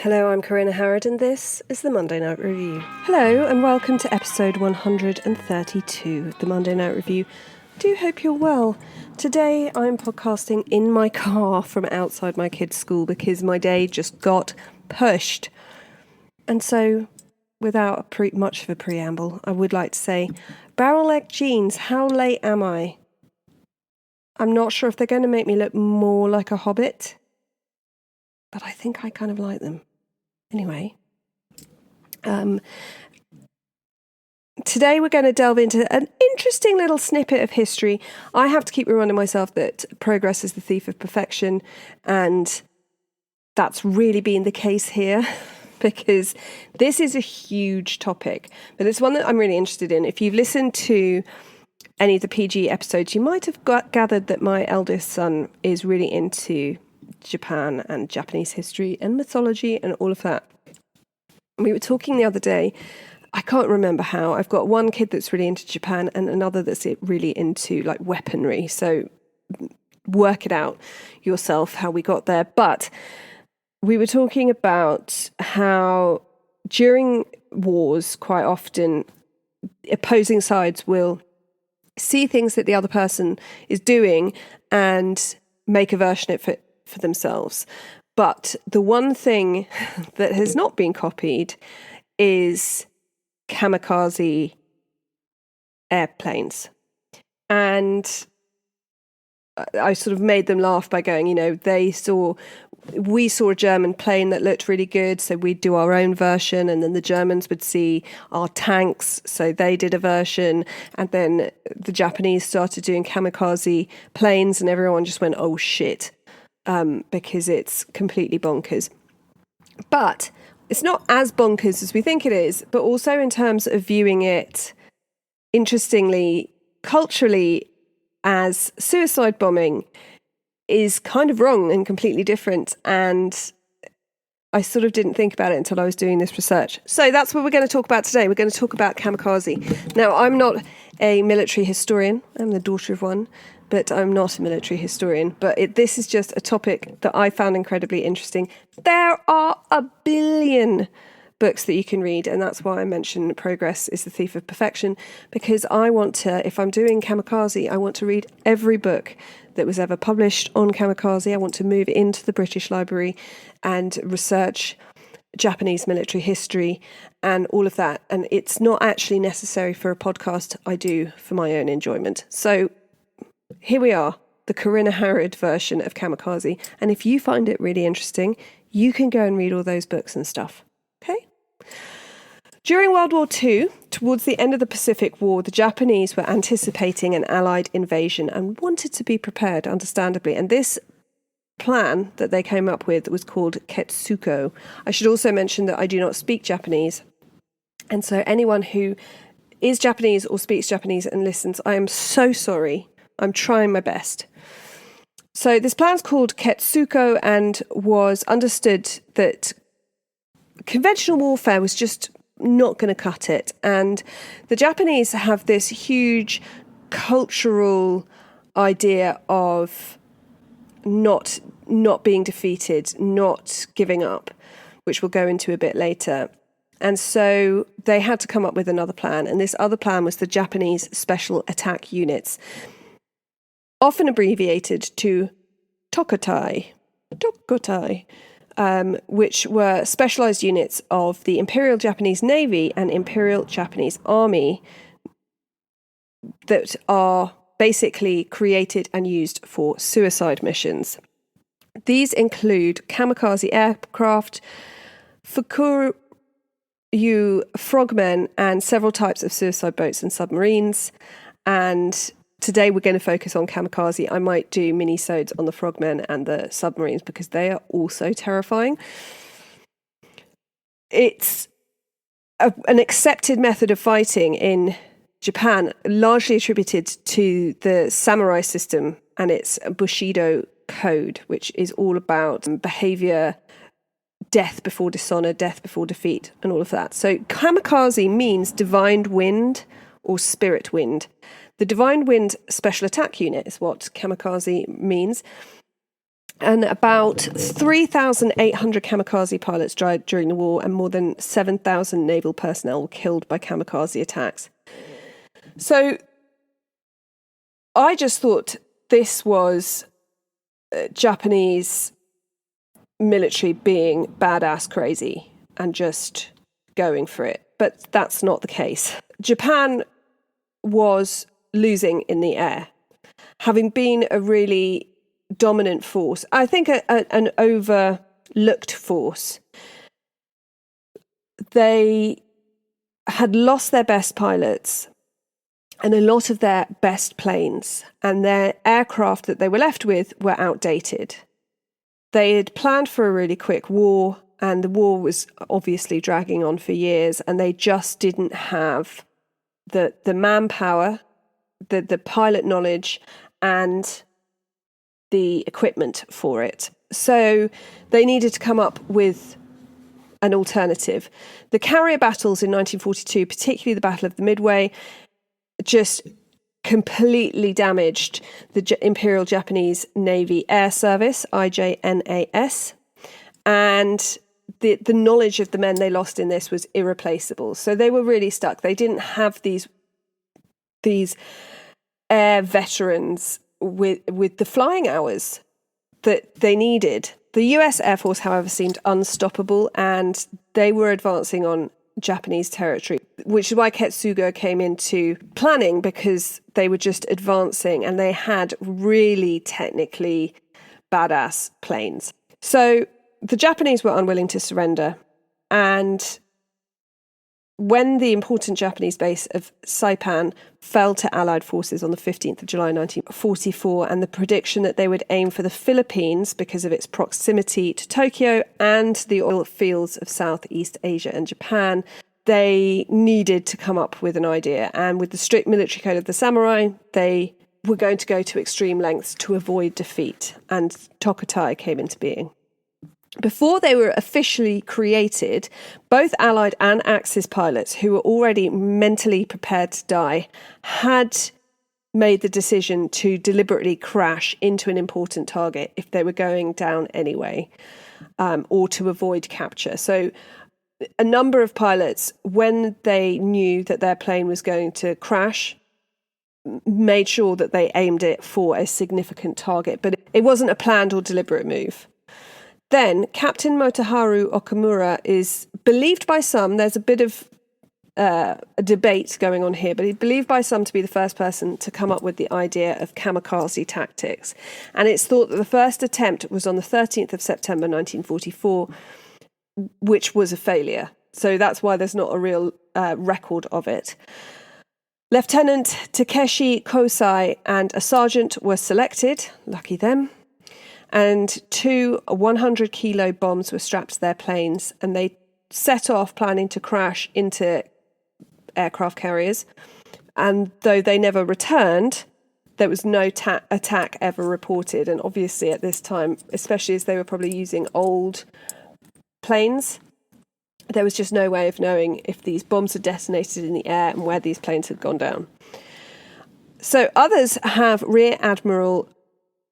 Hello, I'm Corinna Harrod and this is the Monday Night Review. Hello and welcome to episode 132 of the Monday Night Review. I do hope you're well. Today I'm podcasting in my car from outside my kids' school because my day just got pushed. And so, without much of a preamble, I would like to say, barrel-leg jeans, how late am I? I'm not sure if they're going to make me look more like a hobbit, but I think I kind of like them. Anyway, today we're going to delve into an interesting little snippet of history. I have to keep reminding myself that progress is the thief of perfection, and that's really been the case here because this is a huge topic, but it's one that I'm really interested in. If you've listened to any of the PG episodes, you might have gathered that my eldest son is really into Japan and Japanese history and mythology and all of that. We were talking the other day, I can't remember how. I've got one kid that's really into Japan and another that's really into like weaponry. So work it out yourself how we got there. But we were talking about how during wars, quite often opposing sides will see things that the other person is doing and make a version of it for themselves. But the one thing that has not been copied is kamikaze airplanes. And I sort of made them laugh by going, we saw a German plane that looked really good, so we'd do our own version, and then the Germans would see our tanks, so they did a version, and then the Japanese started doing kamikaze planes, and everyone just went, oh shit. Because it's completely bonkers. But it's not as bonkers as we think it is, but also in terms of viewing it, interestingly, culturally, as suicide bombing is kind of wrong and completely different. And I sort of didn't think about it until I was doing this research. So that's what we're going to talk about today. We're going to talk about kamikaze. Now, I'm not a military historian. I'm the daughter of one. But I'm not a military historian. But this is just a topic that I found incredibly interesting. There are a billion books that you can read, and that's why I mentioned Progress is the Thief of Perfection, because I want to, if I'm doing kamikaze, I want to read every book that was ever published on kamikaze. I want to move into the British Library and research Japanese military history and all of that. And it's not actually necessary for a podcast. I do for my own enjoyment. So here we are, the Corinna Harrod version of Kamikaze. And if you find it really interesting, you can go and read all those books and stuff. Okay? During World War II, towards the end of the Pacific War, the Japanese were anticipating an Allied invasion and wanted to be prepared, understandably. And this plan that they came up with was called Ketsuko. I should also mention that I do not speak Japanese. And so anyone who is Japanese or speaks Japanese and listens, I am so sorry. I'm trying my best. So this plan's called Ketsuko and was understood that conventional warfare was just not going to cut it. And the Japanese have this huge cultural idea of not being defeated, not giving up, which we'll go into a bit later. And so they had to come up with another plan. And this other plan was the Japanese Special Attack Units, often abbreviated to Tokotai, which were specialized units of the Imperial Japanese Navy and Imperial Japanese Army that are basically created and used for suicide missions. These include kamikaze aircraft, Fukuryu frogmen, and several types of suicide boats and submarines. And today we're going to focus on kamikaze. I might do mini-sodes on the frogmen and the submarines because they are also terrifying. It's an accepted method of fighting in Japan, largely attributed to the samurai system and its Bushido code, which is all about behavior, death before dishonor, death before defeat, and all of that. So kamikaze means divine wind or spirit wind. The Divine Wind Special Attack Unit is what kamikaze means. And about 3,800 kamikaze pilots died during the war, and more than 7,000 naval personnel were killed by kamikaze attacks. So I just thought this was Japanese military being badass crazy and just going for it. But that's not the case. Japan was losing in the air, having been a really dominant force. I think an overlooked force. They had lost their best pilots and a lot of their best planes, and their aircraft that they were left with were outdated. They had planned for a really quick war, and the war was obviously dragging on for years, and they just didn't have the manpower, the pilot knowledge, and the equipment for it. So they needed to come up with an alternative. The carrier battles in 1942, particularly the Battle of the Midway, just completely damaged the Imperial Japanese Navy Air Service, IJNAS, and the knowledge of the men they lost in this was irreplaceable. So they were really stuck. They didn't have these air veterans with the flying hours that they needed. The US Air Force, however, seemed unstoppable, and they were advancing on Japanese territory, which is why Ketsuga came into planning, because they were just advancing and they had really technically badass planes. So the Japanese were unwilling to surrender, and when the important Japanese base of Saipan fell to Allied forces on the 15th of July 1944, and the prediction that they would aim for the Philippines because of its proximity to Tokyo and the oil fields of Southeast Asia and Japan, they needed to come up with an idea. And with the strict military code of the samurai, they were going to go to extreme lengths to avoid defeat, and Tokutai came into being. Before they were officially created, both Allied and Axis pilots, who were already mentally prepared to die, had made the decision to deliberately crash into an important target if they were going down anyway, or to avoid capture. So a number of pilots, when they knew that their plane was going to crash, made sure that they aimed it for a significant target, but it wasn't a planned or deliberate move. Then Captain Motoharu Okamura is believed by some, there's a bit of a debate going on here, but he's believed by some to be the first person to come up with the idea of kamikaze tactics. And it's thought that the first attempt was on the 13th of September 1944, which was a failure. So that's why there's not a real record of it. Lieutenant Takeshi Kosai and a sergeant were selected, lucky them, and 2 100-kilo bombs were strapped to their planes, and they set off planning to crash into aircraft carriers. And though they never returned, there was no attack ever reported. And obviously at this time, especially as they were probably using old planes, there was just no way of knowing if these bombs had detonated in the air and where these planes had gone down. So others have Rear Admiral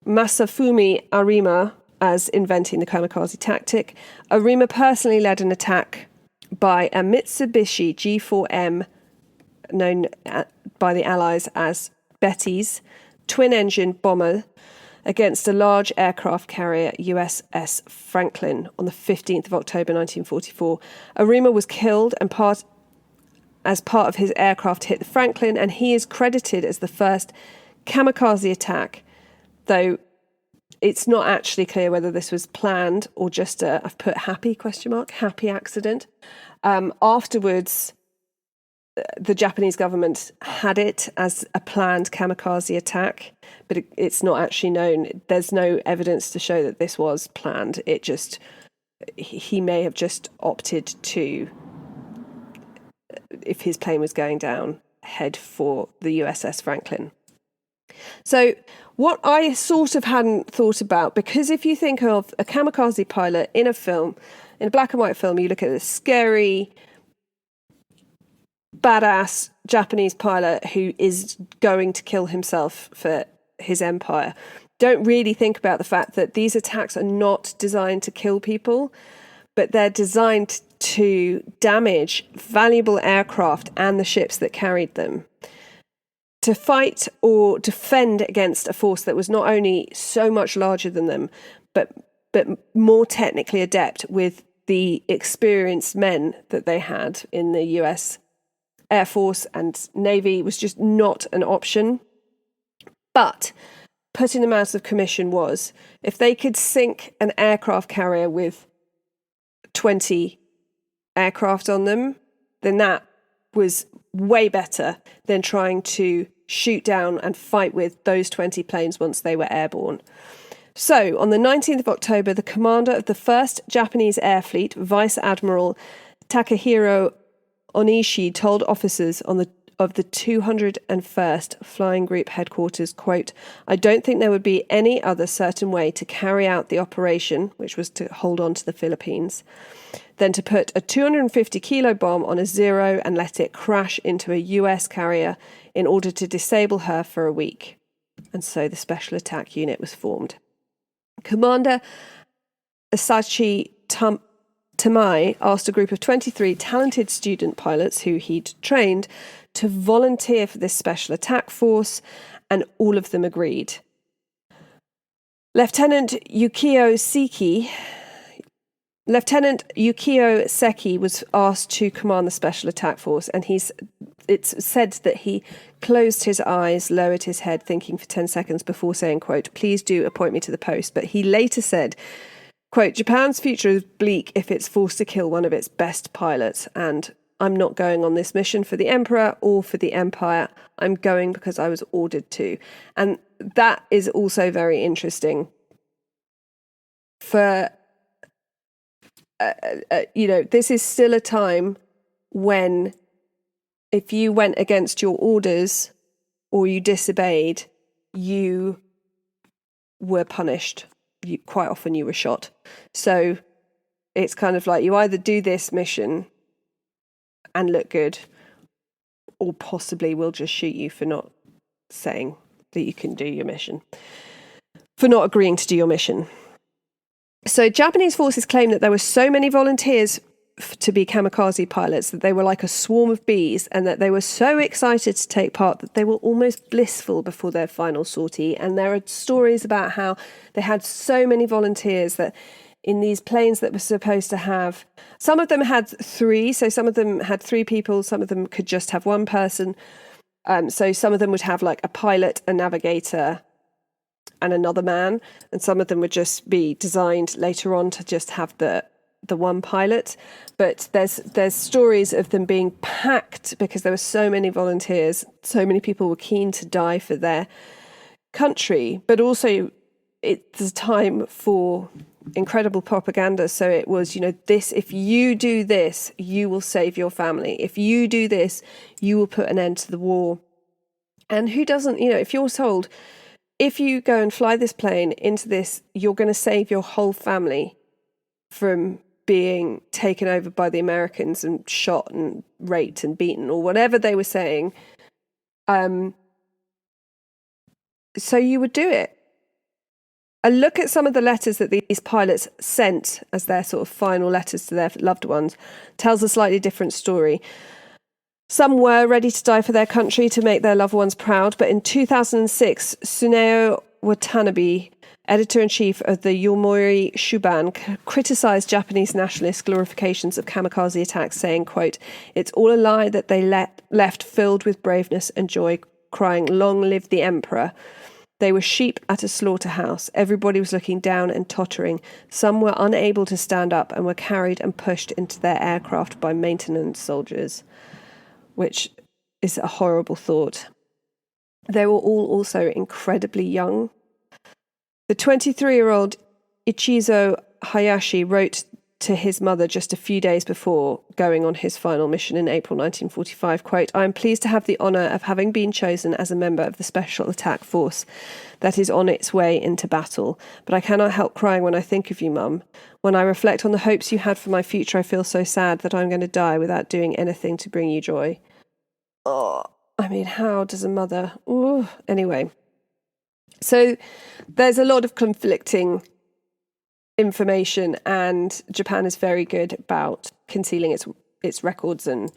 Masafumi Arima as inventing the kamikaze tactic. Arima personally led an attack by a Mitsubishi G4M, known by the Allies as Betty's, twin-engine bomber against a large aircraft carrier, USS Franklin, on the 15th of October 1944. Arima was killed and as part of his aircraft hit the Franklin, and he is credited as the first kamikaze attack, though it's not actually clear whether this was planned or just I've put happy accident. Afterwards, the Japanese government had it as a planned kamikaze attack, but it's not actually known. There's no evidence to show that this was planned. He may have just opted to, if his plane was going down, head for the USS Franklin. So what I sort of hadn't thought about, because if you think of a kamikaze pilot in a film, in a black and white film, you look at a scary, badass Japanese pilot who is going to kill himself for his empire. don't really think about the fact that these attacks are not designed to kill people, but they're designed to damage valuable aircraft and the ships that carried them. To fight or defend against a force that was not only so much larger than them, but more technically adept, with the experienced men that they had in the US Air Force and Navy, was just not an option. But putting them out of commission was, if they could sink an aircraft carrier with 20 aircraft on them, then that was way better than trying to shoot down and fight with those 20 planes once they were airborne. So, on the 19th of October, the commander of the 1st Japanese Air Fleet, Vice Admiral Takahiro Onishi, told officers of the 201st Flying Group headquarters, quote, "I don't think there would be any other certain way to carry out the operation," which was to hold on to the Philippines, "than to put a 250-kilo bomb on a Zero and let it crash into a US carrier in order to disable her for a week." And so the Special Attack Unit was formed. Commander Asachi Tamai asked a group of 23 talented student pilots who he'd trained to volunteer for this special attack force, and all of them agreed. Lieutenant Yukio Seki was asked to command the special attack force, and it's said that he closed his eyes, lowered his head, thinking for 10 seconds before saying, quote, "Please do appoint me to the post." But he later said, quote, "Japan's future is bleak if it's forced to kill one of its best pilots, and I'm not going on this mission for the Emperor or for the Empire. I'm going because I was ordered to." And that is also very interesting. For this is still a time when, if you went against your orders or you disobeyed, you were punished. Quite often you were shot. So it's kind of like, you either do this mission and look good, or possibly we'll just shoot you for not saying that you can do your mission, for not agreeing to do your mission. So Japanese forces claim that there were so many volunteers to be kamikaze pilots that they were like a swarm of bees, and that they were so excited to take part that they were almost blissful before their final sortie. And there are stories about how they had so many volunteers that in these planes that were supposed to have, some of them had three, so some of them had three people, some of them could just have one person. So some of them would have like a pilot, a navigator, and another man, and some of them would just be designed later on to just have the one pilot. But there's stories of them being packed because there were so many volunteers, so many people were keen to die for their country, but also it's a time for incredible propaganda. So it was, if you do this, you will save your family. If you do this, you will put an end to the war. And who doesn't, if you're told, if you go and fly this plane into this, you're going to save your whole family from being taken over by the Americans and shot and raped and beaten, or whatever they were saying. So you would do it. A look at some of the letters that these pilots sent as their sort of final letters to their loved ones tells a slightly different story. Some were ready to die for their country to make their loved ones proud, but in 2006, Tsuneo Watanabe, editor-in-chief of the Yomiuri Shuban, criticised Japanese nationalist glorifications of kamikaze attacks, saying, quote, "It's all a lie that they left filled with braveness and joy, crying, 'Long live the Emperor.' They were sheep at a slaughterhouse. Everybody was looking down and tottering. Some were unable to stand up and were carried and pushed into their aircraft by maintenance soldiers," which is a horrible thought. They were all also incredibly young. The 23-year-old Ichizo Hayashi wrote to his mother just a few days before going on his final mission in April 1945, quote, "I am pleased to have the honour of having been chosen as a member of the Special Attack Force that is on its way into battle. But I cannot help crying when I think of you, Mum. When I reflect on the hopes you had for my future, I feel so sad that I'm going to die without doing anything to bring you joy." Oh, I mean, how does a mother... Ooh. Anyway. So there's a lot of conflicting information, and Japan is very good about concealing its records and,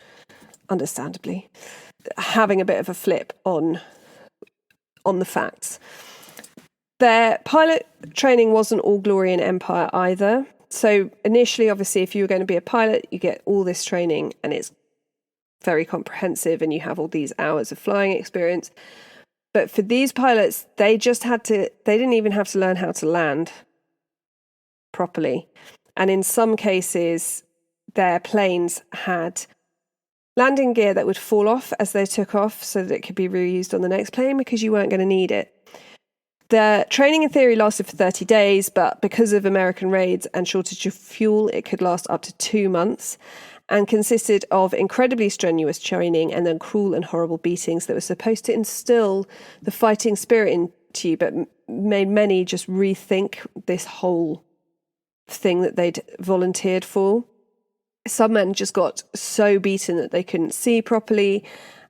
understandably, having a bit of a flip on the facts. Their pilot training wasn't all glory and empire either. So initially, obviously, if you were going to be a pilot, you get all this training and it's very comprehensive and you have all these hours of flying experience. But for these pilots, they didn't even have to learn how to land properly. And in some cases, their planes had landing gear that would fall off as they took off so that it could be reused on the next plane because you weren't going to need it. The training in theory lasted for 30 days, but because of American raids and shortage of fuel, it could last up to 2 months and consisted of incredibly strenuous training and then cruel and horrible beatings that were supposed to instill the fighting spirit into you, but made many just rethink this whole thing that they'd volunteered for. Some men just got so beaten that they couldn't see properly,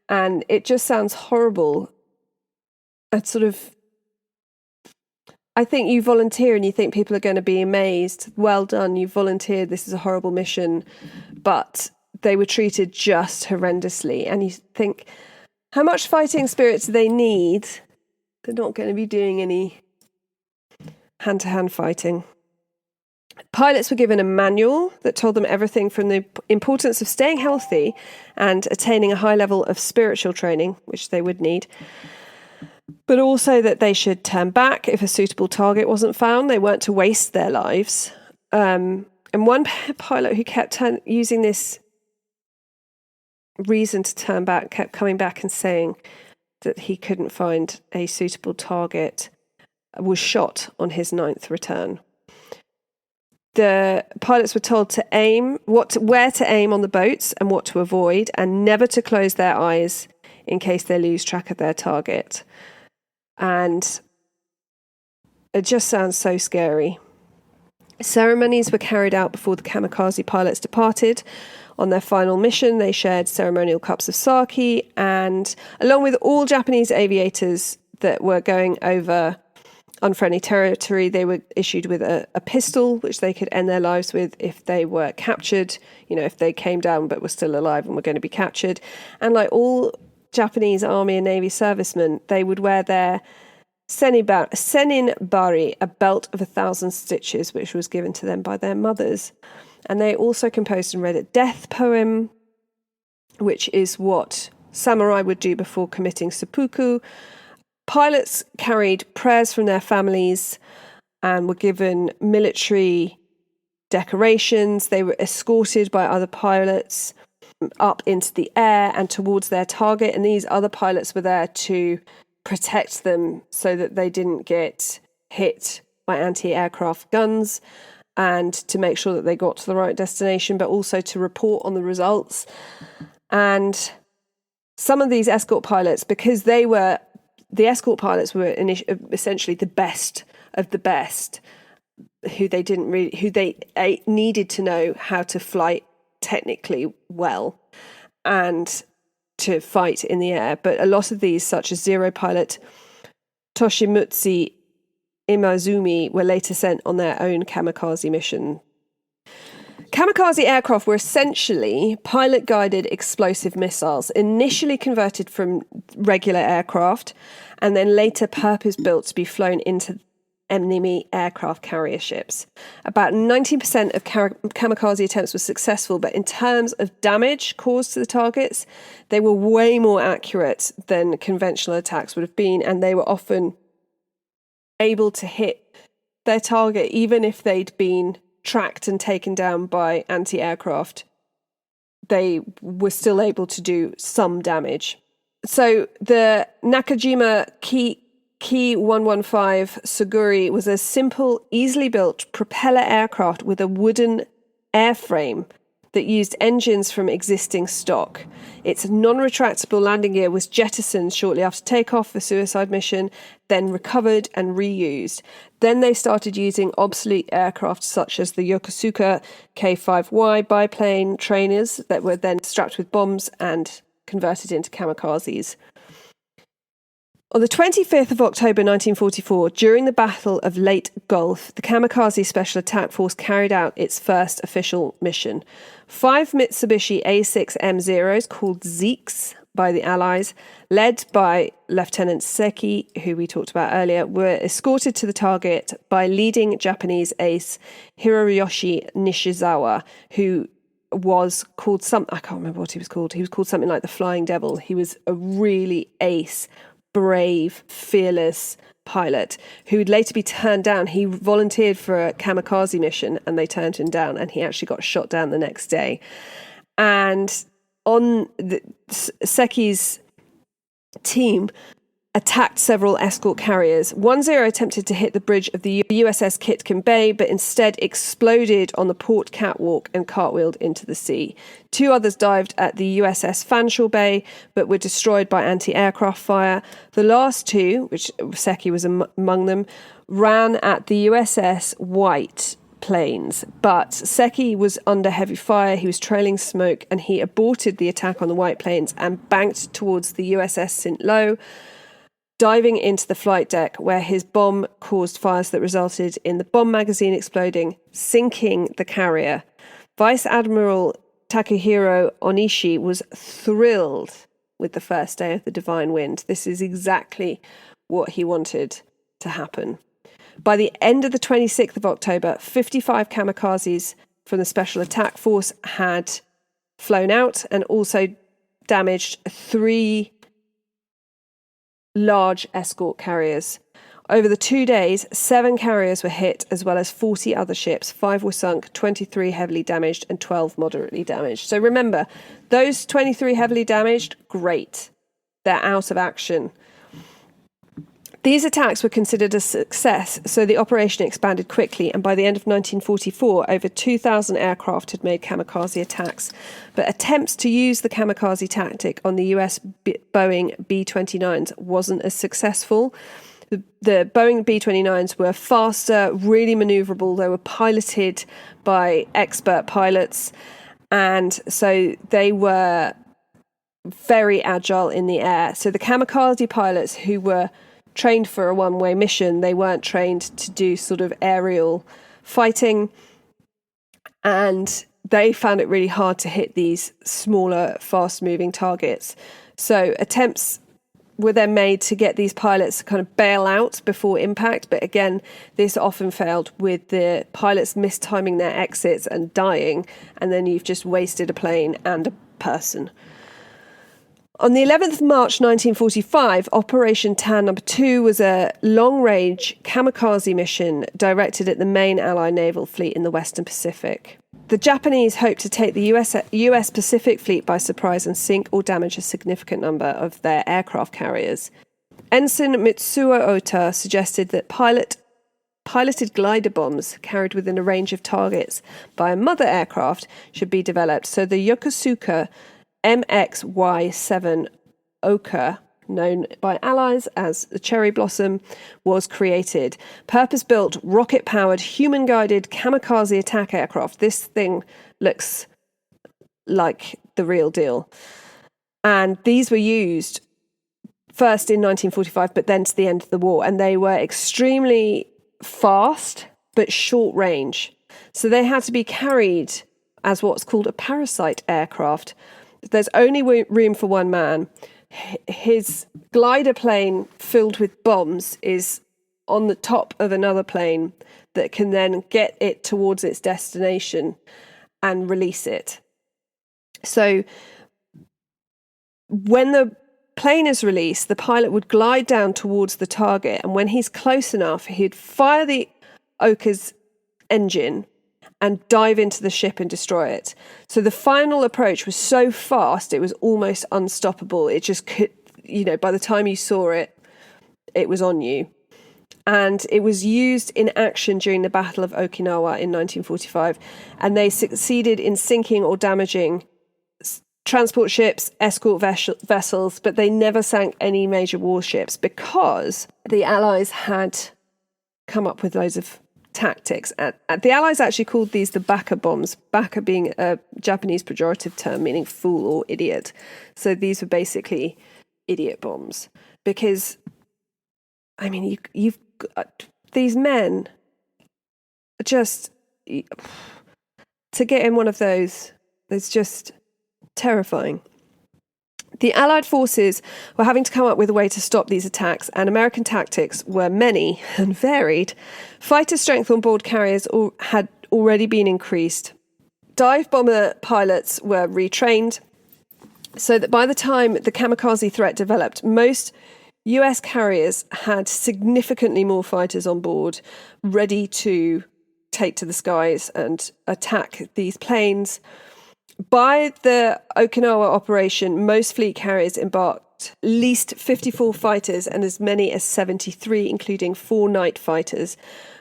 and it just sounds horrible. I think you volunteer and you think people are going to be amazed. Well done, you volunteered, this is a horrible mission. But they were treated just horrendously. And you think, how much fighting spirit do they need? They're not going to be doing any hand-to-hand fighting. Pilots were given a manual that told them everything from the importance of staying healthy and attaining a high level of spiritual training, which they would need, but also that they should turn back if a suitable target wasn't found. They weren't to waste their lives. And one pilot who kept using this reason to turn back kept coming back and saying that he couldn't find a suitable target, was shot on his 9th return. The pilots were told to where to aim on the boats and what to avoid, and never to close their eyes in case they lose track of their target. And it just sounds so scary. Ceremonies were carried out before the Kamikaze pilots departed. On their final mission, they shared ceremonial cups of sake, and along with all Japanese aviators that were going over unfriendly territory, they were issued with a pistol, which they could end their lives with if they were captured, if they came down but were still alive and were going to be captured. And like all Japanese Army and Navy servicemen, they would wear their seninbari, a belt of 1,000 stitches, which was given to them by their mothers. And they also composed and read a death poem, which is what samurai would do before committing seppuku. Pilots carried prayers from their families and were given military decorations. They were escorted by other pilots up into the air and towards their target, and these other pilots were there to protect them so that they didn't get hit by anti-aircraft guns, and to make sure that they got to the right destination, but also to report on the results. And some of these escort pilots, because the escort pilots were essentially the best of the best, who they needed to know how to fly technically well and to fight in the air. But a lot of these, such as Zero pilot Toshimutsu Imazumi, were later sent on their own kamikaze mission. Kamikaze aircraft were essentially pilot-guided explosive missiles, initially converted from regular aircraft and then later purpose-built to be flown into enemy aircraft carrier ships. About 90% of kamikaze attempts were successful, but in terms of damage caused to the targets, they were way more accurate than conventional attacks would have been, and they were often able to hit their target even if they'd been tracked and taken down by anti-aircraft. They were still able to do some damage. So the Nakajima Ki 115 Suguri was a simple, easily built propeller aircraft with a wooden airframe that used engines from existing stock. Its non-retractable landing gear was jettisoned shortly after takeoff for suicide mission, then recovered and reused. Then they started using obsolete aircraft such as the Yokosuka K5Y biplane trainers that were then strapped with bombs and converted into kamikazes. On the 25th of October 1944, during the Battle of Leyte Gulf, the Kamikaze Special Attack Force carried out its first official mission. 5 Mitsubishi A6M0s, called Zeeks by the Allies, led by Lieutenant Seki, who we talked about earlier, were escorted to the target by leading Japanese ace Hiroyoshi Nishizawa, who was called I can't remember what he was called. He was called something like the Flying Devil. He was a really ace, brave, fearless pilot who would later be turned down. He volunteered for a kamikaze mission and they turned him down, and he actually got shot down the next day. And on Seki's team attacked several escort carriers. 1-0 attempted to hit the bridge of the USS Kitkin Bay, but instead exploded on the port catwalk and cartwheeled into the sea. 2 others dived at the USS Fanshawe Bay, but were destroyed by anti-aircraft fire. The last 2, which Seki was among them, ran at the USS White planes, but Seki was under heavy fire. He was trailing smoke, and he aborted the attack on the White planes and banked towards the USS St. Lo, diving into the flight deck, where his bomb caused fires that resulted in the bomb magazine exploding, sinking the carrier. Vice Admiral Takahiro Onishi was thrilled with the first day of the Divine Wind. This is exactly what he wanted to happen. By the end of the 26th of October, 55 kamikazes from the Special Attack Force had flown out and also damaged 3 large escort carriers. Over the 2 days, 7 carriers were hit, as well as 40 other ships. 5 were sunk, 23 heavily damaged, and 12 moderately damaged. So remember, those 23 heavily damaged, great. They're out of action. These attacks were considered a success, so the operation expanded quickly, and by the end of 1944, over 2,000 aircraft had made kamikaze attacks. But attempts to use the kamikaze tactic on the US Boeing B-29s wasn't as successful. The Boeing B-29s were faster, really maneuverable. They were piloted by expert pilots, and so they were very agile in the air. So the kamikaze pilots who were trained for a one-way mission, they weren't trained to do sort of aerial fighting, and they found it really hard to hit these smaller, fast-moving targets. So attempts were then made to get these pilots to kind of bail out before impact, but again, this often failed, with the pilots mistiming their exits and dying, and then you've just wasted a plane and a person. On the 11th of March 1945, Operation Tan No. 2 was a long-range kamikaze mission directed at the main Allied naval fleet in the Western Pacific. The Japanese hoped to take the US Pacific Fleet by surprise and sink or damage a significant number of their aircraft carriers. Ensign Mitsuo Ota suggested that piloted glider bombs carried within a range of targets by a mother aircraft should be developed, so the Yokosuka MXY-7 Oka, known by Allies as the Cherry Blossom, was created. Purpose-built, rocket-powered, human-guided kamikaze attack aircraft. This thing looks like the real deal. And these were used first in 1945, but then to the end of the war. And they were extremely fast, but short range. So they had to be carried as what's called a parasite aircraft. There's only room for one man. His glider plane filled with bombs is on the top of another plane that can then get it towards its destination and release it. So when the plane is released, the pilot would glide down towards the target, and when he's close enough, he'd fire the Oka's engine and dive into the ship and destroy it. So the final approach was so fast, it was almost unstoppable. It just could, by the time you saw it, it was on you. And it was used in action during the Battle of Okinawa in 1945, and they succeeded in sinking or damaging transport ships, escort vessels, but they never sank any major warships because the Allies had come up with loads of tactics. And the Allies actually called these the baka bombs, baka being a Japanese pejorative term meaning fool or idiot. So these were basically idiot bombs, because I mean, you've got these men just to get in one of those. It's just terrifying. The Allied forces were having to come up with a way to stop these attacks, and American tactics were many and varied. Fighter strength on board carriers had already been increased. Dive bomber pilots were retrained, so that by the time the kamikaze threat developed, most US carriers had significantly more fighters on board, ready to take to the skies and attack these planes. By the Okinawa operation, most fleet carriers embarked at least 54 fighters and as many as 73, including 4 night fighters.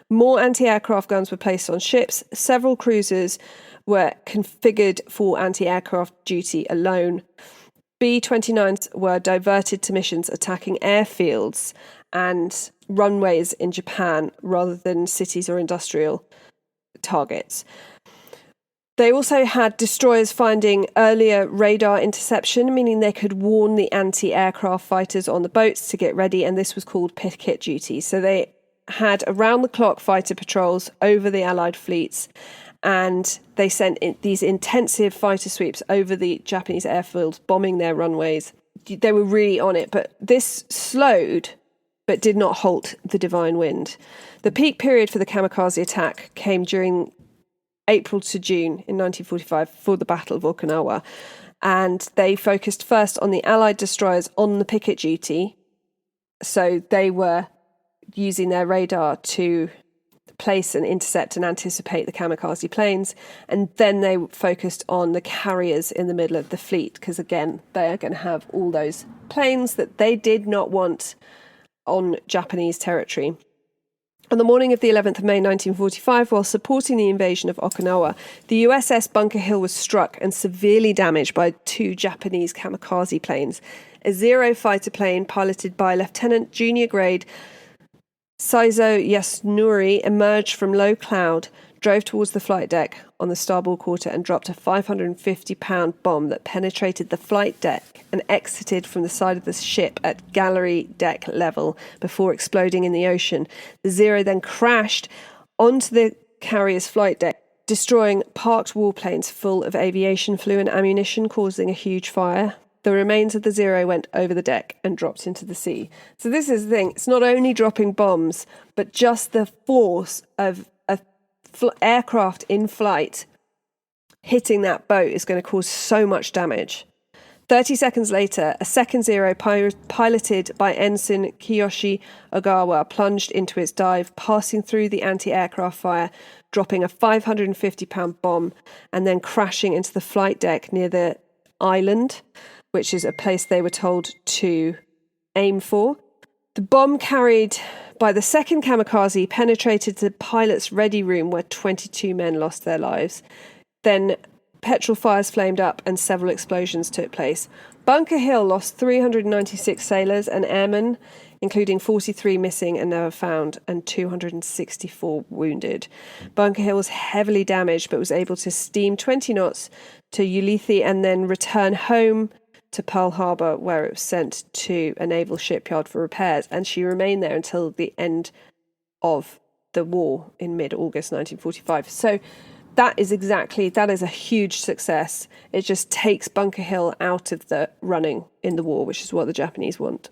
More anti-aircraft guns were placed on ships. Several cruisers were configured for anti-aircraft duty alone. B-29s were diverted to missions attacking airfields and runways in Japan rather than cities or industrial targets. They also had destroyers finding earlier radar interception, meaning they could warn the anti-aircraft fighters on the boats to get ready, and this was called picket duty. So they had around-the-clock fighter patrols over the Allied fleets, and they sent these intensive fighter sweeps over the Japanese airfields, bombing their runways. They were really on it, but this slowed but did not halt the divine wind. The peak period for the kamikaze attack came during April to June in 1945 for the Battle of Okinawa, and they focused first on the Allied destroyers on the picket duty. So they were using their radar to place and intercept and anticipate the kamikaze planes, and then they focused on the carriers in the middle of the fleet, because again, they are going to have all those planes that they did not want on Japanese territory. On the morning of the 11th of May 1945, while supporting the invasion of Okinawa, the USS Bunker Hill was struck and severely damaged by 2 Japanese kamikaze planes. A Zero fighter plane piloted by Lieutenant Junior Grade Saizo Yasunori emerged from low cloud, drove towards the flight deck on the starboard quarter and dropped a 550-pound bomb that penetrated the flight deck and exited from the side of the ship at gallery deck level before exploding in the ocean. The Zero then crashed onto the carrier's flight deck, destroying parked warplanes full of aviation fuel and ammunition, causing a huge fire. The remains of the Zero went over the deck and dropped into the sea. So this is the thing. It's not only dropping bombs, but just the force of aircraft in flight hitting that boat is going to cause so much damage. 30 seconds later, a second Zero piloted by Ensign Kiyoshi Ogawa plunged into its dive, passing through the anti-aircraft fire, dropping a 550-pound bomb and then crashing into the flight deck near the island, which is a place they were told to aim for. The bomb carried by the second kamikaze penetrated the pilot's ready room, where 22 men lost their lives. Then petrol fires flamed up and several explosions took place. Bunker Hill lost 396 sailors and airmen, including 43 missing and never found, and 264 wounded. Bunker Hill was heavily damaged but was able to steam 20 knots to Ulithi and then return home to Pearl Harbor, where it was sent to a naval shipyard for repairs, and she remained there until the end of the war in mid-August 1945. So that is a huge success. It just takes Bunker Hill out of the running in the war, which is what the Japanese want.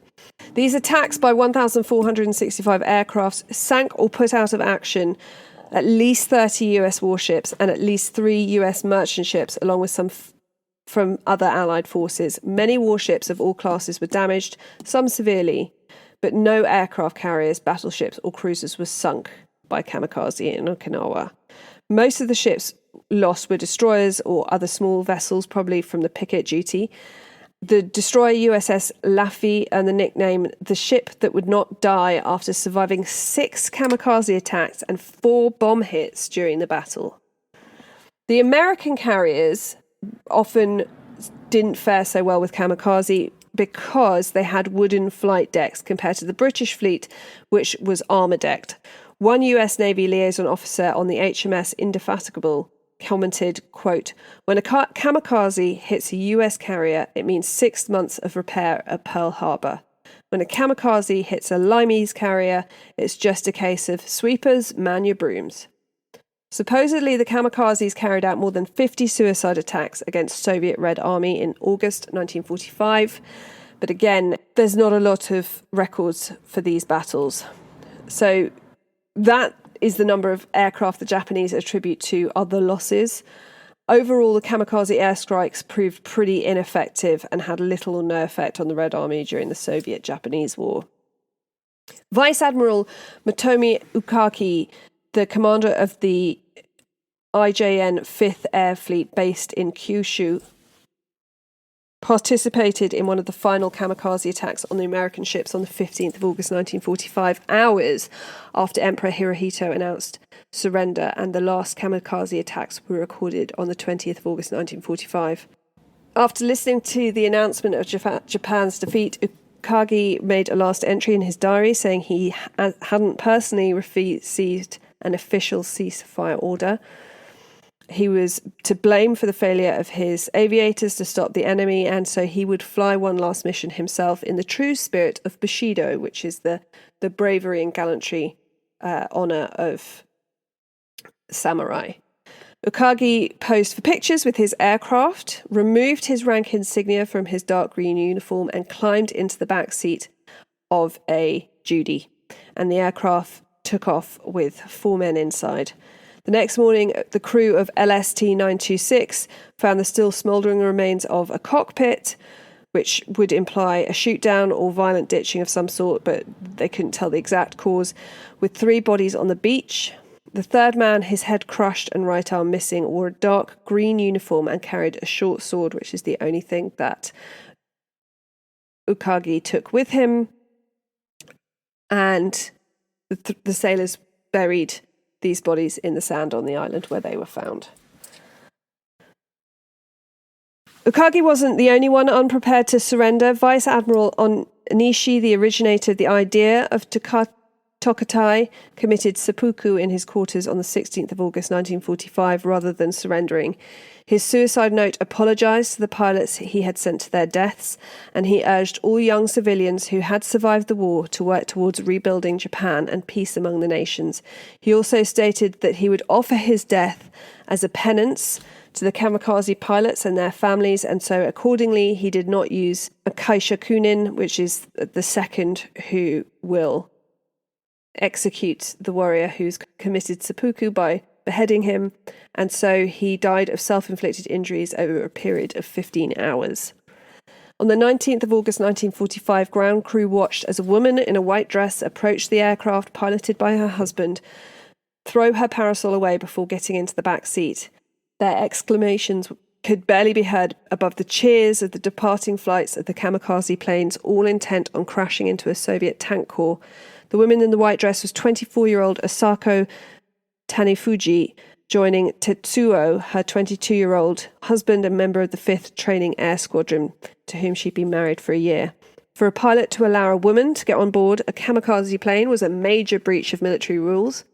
These attacks by 1,465 aircrafts sank or put out of action at least 30 US warships and at least 3 US merchant ships, along with some from other Allied forces. Many warships of all classes were damaged, some severely, but no aircraft carriers, battleships, or cruisers were sunk by kamikaze in Okinawa. Most of the ships lost were destroyers or other small vessels, probably from the picket duty. The destroyer USS Laffey earned the nickname the ship that would not die after surviving 6 kamikaze attacks and 4 bomb hits during the battle. The American carriers often didn't fare so well with kamikaze because they had wooden flight decks compared to the British fleet, which was armour-decked. One US Navy liaison officer on the HMS Indefatigable commented, quote, "When a kamikaze hits a US carrier, it means 6 months of repair at Pearl Harbor." When a kamikaze hits a Limeese carrier, it's just a case of sweepers, man your brooms. Supposedly, the kamikazes carried out more than 50 suicide attacks against Soviet Red Army in August 1945. But again, there's not a lot of records for these battles. So that is the number of aircraft the Japanese attribute to other losses. Overall, the kamikaze airstrikes proved pretty ineffective and had little or no effect on the Red Army during the Soviet-Japanese War. Vice Admiral Motomi Ukaki, the commander of the IJN 5th Air Fleet based in Kyushu, participated in one of the final kamikaze attacks on the American ships on the 15th of August 1945, hours after Emperor Hirohito announced surrender, and the last kamikaze attacks were recorded on the 20th of August 1945. After listening to the announcement of Japan's defeat, Ukagi made a last entry in his diary saying he hadn't personally received an official ceasefire order. He was to blame for the failure of his aviators to stop the enemy, and so he would fly one last mission himself in the true spirit of Bushido, which is the bravery and gallantry honour of samurai. Ukagi posed for pictures with his aircraft, removed his rank insignia from his dark green uniform, and climbed into the back seat of a Judy, and the aircraft took off with 4 men inside. The next morning, the crew of LST-926 found the still smouldering remains of a cockpit, which would imply a shoot-down or violent ditching of some sort, but they couldn't tell the exact cause, with 3 bodies on the beach. The third man, his head crushed and right arm missing, wore a dark green uniform and carried a short sword, which is the only thing that Ukagi took with him. And the sailors buried these bodies in the sand on the island where they were found. Ukagi wasn't the only one unprepared to surrender. Vice Admiral Onishi, the originator of the idea of Tokatai, committed seppuku in his quarters on the 16th of August 1945 rather than surrendering. His suicide note apologised to the pilots he had sent to their deaths, and he urged all young civilians who had survived the war to work towards rebuilding Japan and peace among the nations. He also stated that he would offer his death as a penance to the kamikaze pilots and their families, and so accordingly he did not use a kaishakunin, which is the second who will execute the warrior who's committed seppuku by beheading him, and so he died of self-inflicted injuries over a period of 15 hours. On the 19th of August 1945, ground crew watched as a woman in a white dress approached the aircraft piloted by her husband, throw her parasol away before getting into the back seat. Their exclamations could barely be heard above the cheers of the departing flights of the kamikaze planes, all intent on crashing into a Soviet tank corps. The woman in the white dress was 24-year-old Asako Tanifuji, joining Tetsuo, her 22-year-old husband and member of the 5th Training Air Squadron, to whom she'd been married for a year. For a pilot to allow a woman to get on board a kamikaze plane was a major breach of military rules.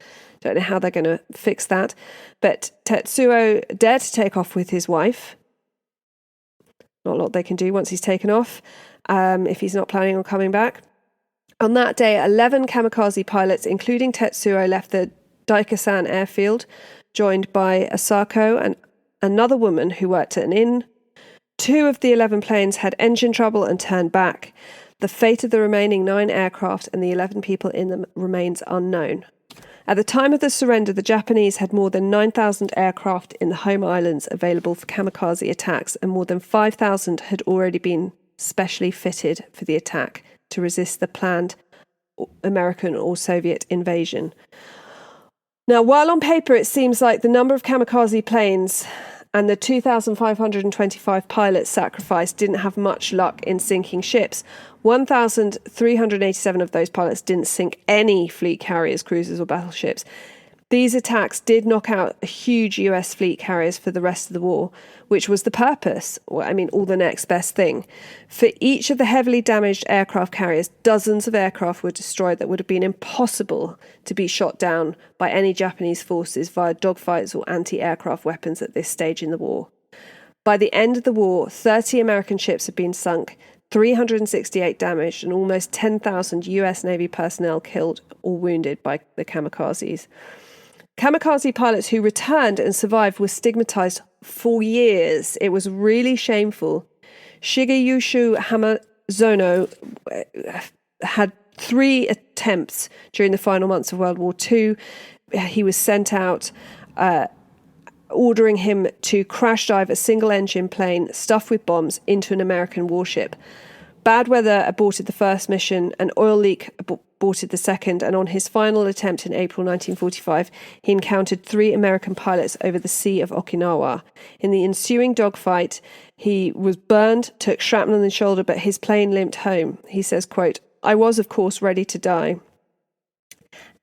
Don't know how they're going to fix that. But Tetsuo dared to take off with his wife. Not a lot they can do once he's taken off, if he's not planning on coming back. On that day, 11 kamikaze pilots, including Tetsuo, left the Daikasan airfield, joined by Asako and another woman who worked at an inn. 2 of the 11 planes had engine trouble and turned back. The fate of the remaining 9 aircraft and the 11 people in them remains unknown. At the time of the surrender, the Japanese had more than 9,000 aircraft in the home islands available for kamikaze attacks, and more than 5,000 had already been specially fitted for the attack to resist the planned American or Soviet invasion. Now, while on paper it seems like the number of kamikaze planes and the 2,525 pilots sacrificed didn't have much luck in sinking ships, 1,387 of those pilots didn't sink any fleet carriers, cruisers or battleships. These attacks did knock out huge US fleet carriers for the rest of the war, which was the purpose, or the next best thing. For each of the heavily damaged aircraft carriers, dozens of aircraft were destroyed that would have been impossible to be shot down by any Japanese forces via dogfights or anti-aircraft weapons at this stage in the war. By the end of the war, 30 American ships had been sunk, 368 damaged, and almost 10,000 US Navy personnel killed or wounded by the kamikazes. Kamikaze pilots who returned and survived were stigmatized for years. It was really shameful. Shigeyushi Hamazono had 3 attempts during the final months of World War II. He was sent out, ordering him to crash dive a single-engine plane stuffed with bombs into an American warship. Bad weather aborted the first mission, an oil leak aborted the second, and on his final attempt in April 1945, he encountered 3 American pilots over the Sea of Okinawa. In the ensuing dogfight, he was burned, took shrapnel in the shoulder, but his plane limped home. He says, quote, "I was, of course, ready to die."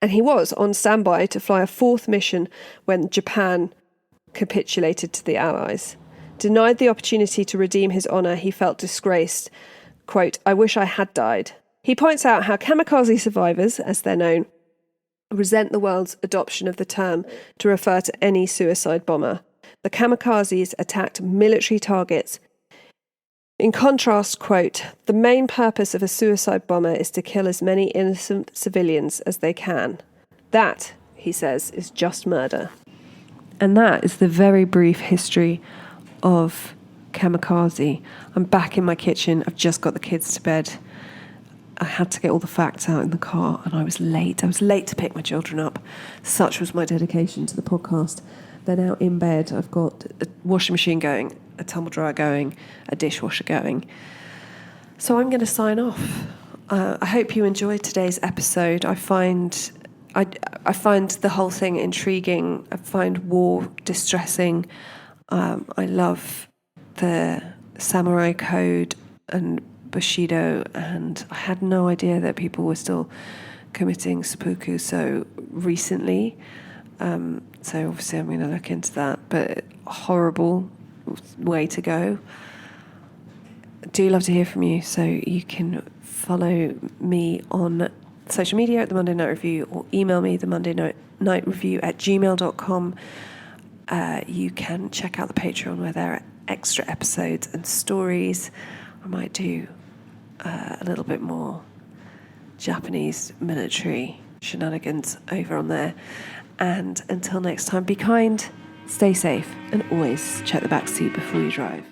And he was on standby to fly a 4th mission when Japan capitulated to the Allies. Denied the opportunity to redeem his honour, he felt disgraced. Quote, "I wish I had died." He points out how kamikaze survivors, as they're known, resent the world's adoption of the term to refer to any suicide bomber. The kamikazes attacked military targets. In contrast, quote, "The main purpose of a suicide bomber is to kill as many innocent civilians as they can. That," he says, "is just murder." And that is the very brief history of Kamikaze. I'm back in my kitchen. I've just got the kids to bed. I had to get all the facts out in the car, and I was late. I was late to pick my children up. Such was my dedication to the podcast. They're now in bed. I've got a washing machine going, a tumble dryer going, a dishwasher going. So I'm going to sign off. I hope you enjoyed today's episode. I find the whole thing intriguing. I find war distressing. I love the samurai code and Bushido, and I had no idea that people were still committing seppuku so recently. So obviously I'm going to look into that, but horrible way to go. I do love to hear from you, so you can follow me on social media at The Monday Night Review, or email me themondaynightrevue@gmail.com. You can check out the Patreon where there are extra episodes and stories. I might do a little bit more Japanese military shenanigans over on there. And until next time, be kind, stay safe, and always check the back seat before you drive.